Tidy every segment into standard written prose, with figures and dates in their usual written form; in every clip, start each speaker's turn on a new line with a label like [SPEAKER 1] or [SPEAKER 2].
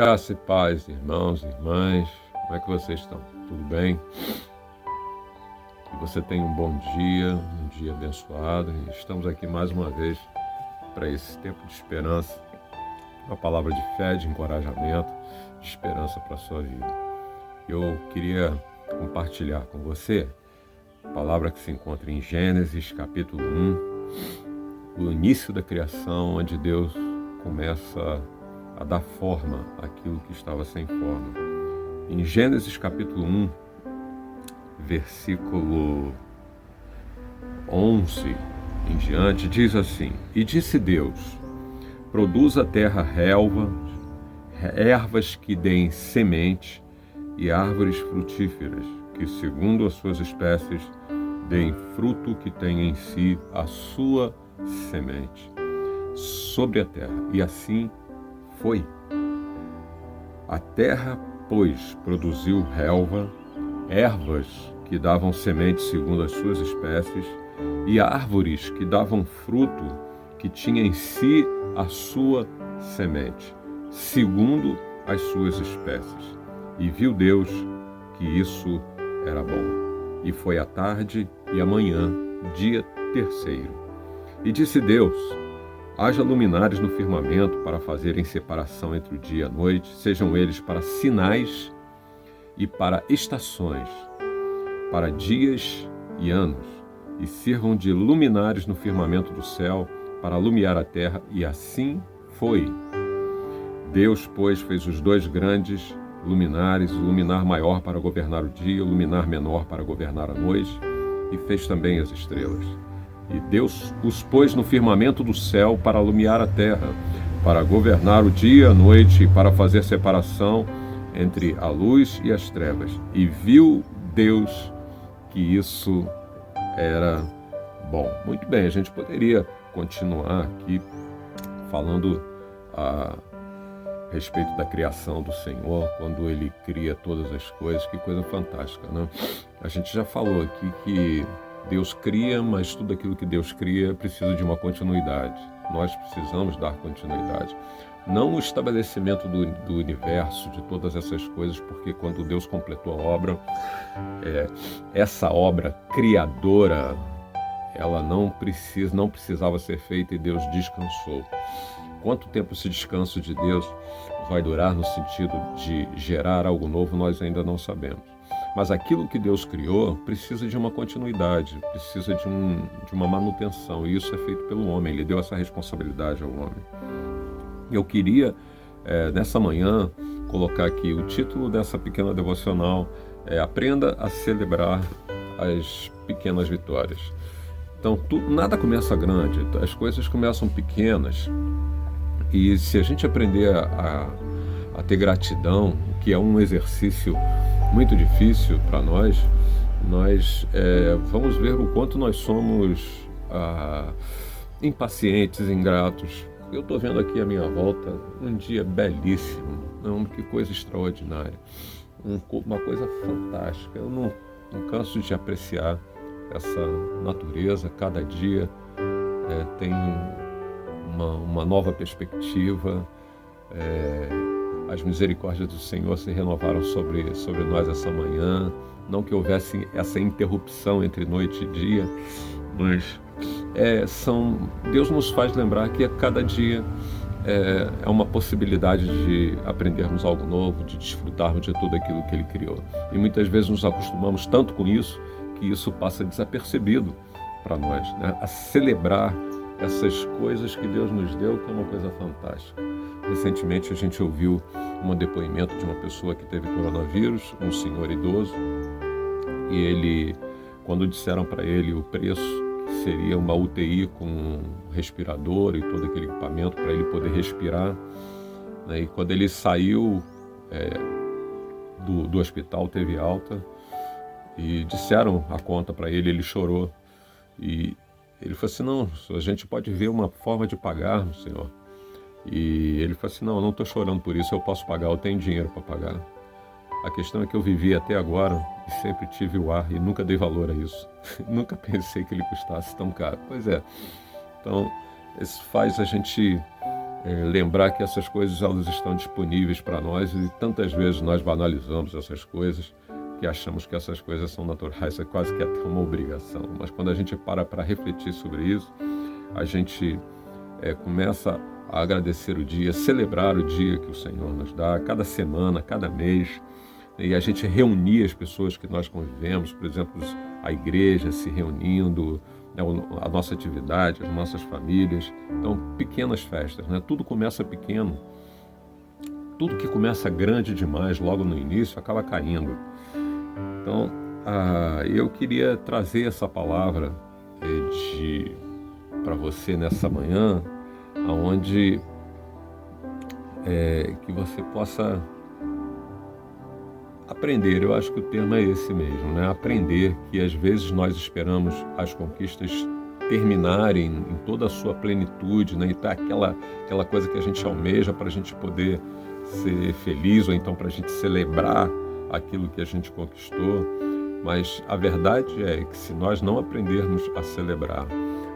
[SPEAKER 1] Graça e paz, irmãos e irmãs. Como é que vocês estão? Tudo bem? Que você tenha um bom dia, um dia abençoado. Estamos aqui mais uma vez para esse tempo de esperança, uma palavra de fé, de encorajamento, de esperança para a sua vida. Eu queria compartilhar com você a palavra que se encontra em Gênesis capítulo 1, o início da criação, onde Deus começa a dar forma àquilo que estava sem forma. Em Gênesis capítulo 1, versículo 11 em diante, diz assim: E disse Deus, produz a terra ervas que deem semente e árvores frutíferas, que segundo as suas espécies deem fruto que tenha em si a sua semente sobre a terra. E assim foi. A terra, pois, produziu ervas que davam semente segundo as suas espécies, e árvores que davam fruto que tinha em si a sua semente, segundo as suas espécies. E viu Deus que isso era bom. E foi a tarde e a manhã, dia terceiro. E disse Deus: haja luminares no firmamento para fazerem separação entre o dia e a noite, sejam eles para sinais e para estações, para dias e anos, e sirvam de luminares no firmamento do céu para alumiar a terra. E assim foi. Deus, pois, fez os dois grandes luminares, o luminar maior para governar o dia, o luminar menor para governar a noite, e fez também as estrelas. E Deus os pôs no firmamento do céu para alumiar a terra, para governar o dia e a noite, e para fazer separação entre a luz e as trevas. E viu Deus que isso era bom. Muito bem, a gente poderia continuar aqui falando a respeito da criação do Senhor, quando Ele cria todas as coisas. Que coisa fantástica, né? A gente já falou aqui que Deus cria, mas tudo aquilo que Deus cria precisa de uma continuidade. Nós precisamos dar continuidade. Não o estabelecimento do universo, de todas essas coisas, porque quando Deus completou a obra, essa obra criadora, ela não precisava ser feita, e Deus descansou. Quanto tempo esse descanso de Deus vai durar no sentido de gerar algo novo, nós ainda não sabemos. Mas aquilo que Deus criou precisa de uma continuidade, precisa de uma manutenção, e isso é feito pelo homem. Ele deu essa responsabilidade ao homem. Eu queria, nessa manhã, colocar aqui o título dessa pequena devocional: Aprenda a celebrar as pequenas vitórias. Então, nada começa grande, as coisas começam pequenas, e se a gente aprender a ter gratidão, que é um exercício muito difícil para nós vamos ver o quanto nós somos impacientes, ingratos. Eu estou vendo aqui à minha volta um dia belíssimo, que coisa extraordinária, uma coisa fantástica. Eu não canso de apreciar essa natureza. Cada dia tem uma nova perspectiva. As misericórdias do Senhor se renovaram sobre nós essa manhã. Não que houvesse essa interrupção entre noite e dia, mas Deus nos faz lembrar que a cada dia é uma possibilidade de aprendermos algo novo, de desfrutarmos de tudo aquilo que Ele criou. E muitas vezes nos acostumamos tanto com isso, que isso passa desapercebido para nós, né? A celebrar essas coisas que Deus nos deu, que é uma coisa fantástica. Recentemente a gente ouviu um depoimento de uma pessoa que teve coronavírus, um senhor idoso, e ele, quando disseram para ele o preço, que seria uma UTI com respirador e todo aquele equipamento para ele poder respirar, né? E quando ele saiu do hospital, teve alta, e disseram a conta para ele, ele chorou, e ele falou assim: não, a gente pode ver uma forma de pagarmos, Senhor. E ele falou assim: não estou chorando por isso, eu posso pagar, eu tenho dinheiro para pagar. A questão é que eu vivi até agora e sempre tive o ar e nunca dei valor a isso. Nunca pensei que ele custasse tão caro. Pois é. Então, isso faz a gente lembrar que essas coisas elas estão disponíveis para nós e tantas vezes nós banalizamos essas coisas que achamos que essas coisas são naturais, é quase que até uma obrigação. Mas quando a gente para refletir sobre isso, a gente começa a agradecer o dia, celebrar o dia que o Senhor nos dá, cada semana, cada mês, e a gente reunir as pessoas que nós convivemos, por exemplo, a igreja se reunindo, a nossa atividade, as nossas famílias. Então, pequenas festas, né? Tudo começa pequeno. Tudo que começa grande demais logo no início acaba caindo. Então, eu queria trazer essa palavra para você nessa manhã, onde que você possa aprender. Eu acho que o termo é esse mesmo, né? Aprender que às vezes nós esperamos as conquistas terminarem em toda a sua plenitude, né? E tá aquela coisa que a gente almeja para a gente poder ser feliz, ou então para a gente celebrar aquilo que a gente conquistou. Mas a verdade é que se nós não aprendermos a celebrar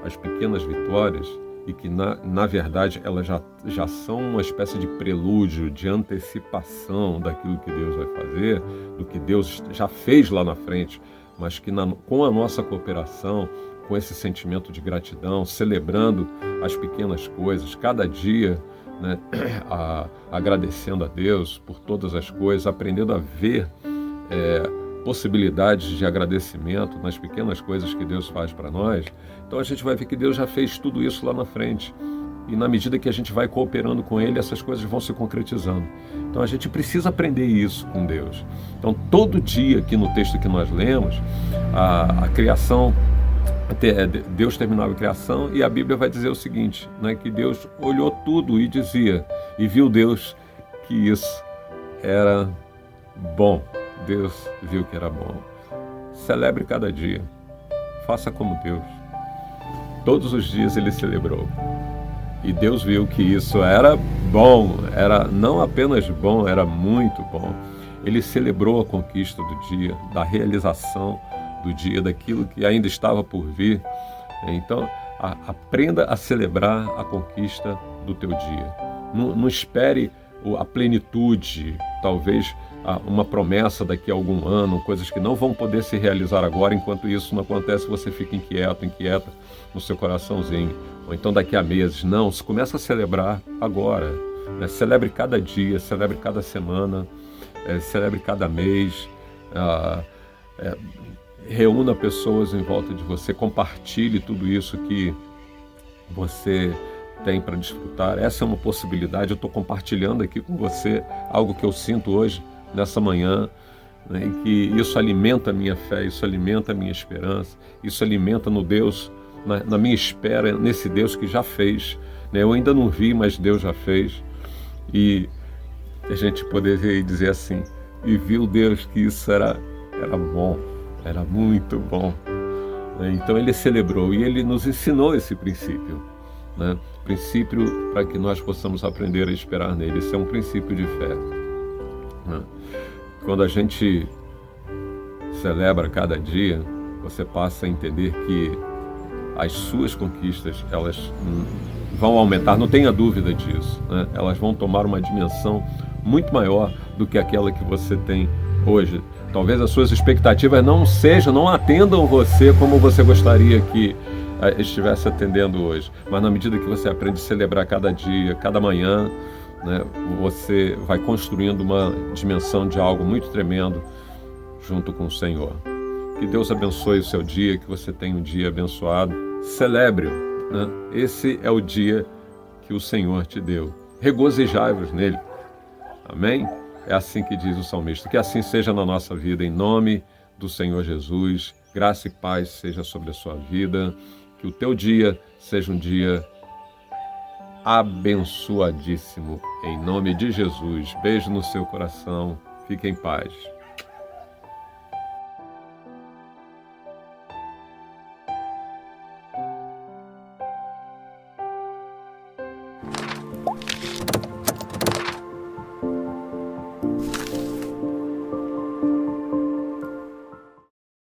[SPEAKER 1] as pequenas vitórias, e que na verdade elas já são uma espécie de prelúdio, de antecipação daquilo que Deus vai fazer, do que Deus já fez lá na frente, mas que com a nossa cooperação, com esse sentimento de gratidão, celebrando as pequenas coisas, cada dia, né, agradecendo a Deus por todas as coisas, aprendendo a ver possibilidades de agradecimento nas pequenas coisas que Deus faz para nós. Então a gente vai ver que Deus já fez tudo isso lá na frente. E na medida que a gente vai cooperando com Ele, essas coisas vão se concretizando. Então a gente precisa aprender isso com Deus. Então todo dia aqui no texto que nós lemos, a criação, Deus terminava a criação, e a Bíblia vai dizer o seguinte, né, que Deus olhou tudo e dizia, e viu Deus que isso era bom. Deus viu que era bom. Celebre cada dia. Faça como Deus. Todos os dias Ele celebrou. E Deus viu que isso era bom. Era não apenas bom, era muito bom. Ele celebrou a conquista do dia, da realização do dia, daquilo que ainda estava por vir. Então, aprenda a celebrar a conquista do teu dia. Não espere a plenitude, talvez uma promessa daqui a algum ano, coisas que não vão poder se realizar agora. Enquanto isso não acontece, você fica inquieta no seu coraçãozinho, ou então daqui a meses. Não, você começa a celebrar agora, né? Celebre cada dia, celebre cada semana, celebre cada mês, reúna pessoas em volta de você, compartilhe tudo isso que você tem para desfrutar. Essa é uma possibilidade. Eu estou compartilhando aqui com você algo que eu sinto hoje, nessa manhã, né, e que isso alimenta a minha fé, isso alimenta a minha esperança, isso alimenta no Deus, na minha espera, nesse Deus que já fez, né? Eu ainda não vi, mas Deus já fez. E a gente poderia dizer assim, e viu Deus que isso era bom, era muito bom, né? Então Ele celebrou e Ele nos ensinou esse princípio, né? Princípio para que nós possamos aprender a esperar nele. Esse é um princípio de fé, né? Quando a gente celebra cada dia, você passa a entender que as suas conquistas, elas vão aumentar, não tenha dúvida disso, né? Elas vão tomar uma dimensão muito maior do que aquela que você tem hoje. Talvez as suas expectativas não atendam você como você gostaria que estivesse atendendo hoje, mas na medida que você aprende a celebrar cada dia, cada manhã, né, você vai construindo uma dimensão de algo muito tremendo junto com o Senhor. Que Deus abençoe o seu dia, que você tenha um dia abençoado. Celebre-o, né? Esse é o dia que o Senhor te deu. Regozijai-vos nele. Amém? É assim que diz o salmista. Que assim seja na nossa vida, em nome do Senhor Jesus. Graça e paz seja sobre a sua vida. Que o teu dia seja um dia abençoadíssimo, em nome de Jesus. Beijo no seu coração. Fique em paz.